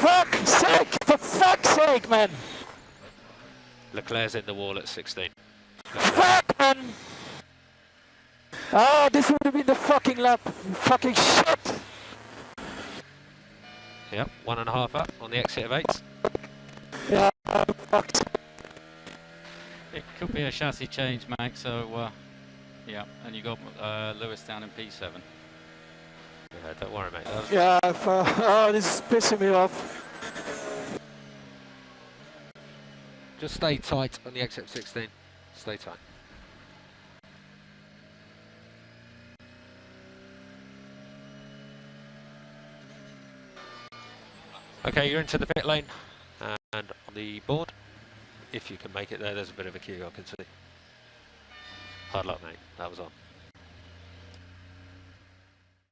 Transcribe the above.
fuck's sake! For fuck's sake, man! Leclerc's in the wall at 16. Fuck, man! Oh, this would have been the fucking lap. Fucking shit! Yep, 1.5 up on the exit of 8. Yeah, fucked. It could be a chassis change, Mag, so yeah, and you got Lewis down in P7. Yeah, don't worry, mate. Yeah, oh, this is pissing me off. Just stay tight on the exit of 16. Stay tight. Okay, you're into the pit lane, and on the board, if you can make it there, there's a bit of a queue, I can see. Hard luck, mate. That was on.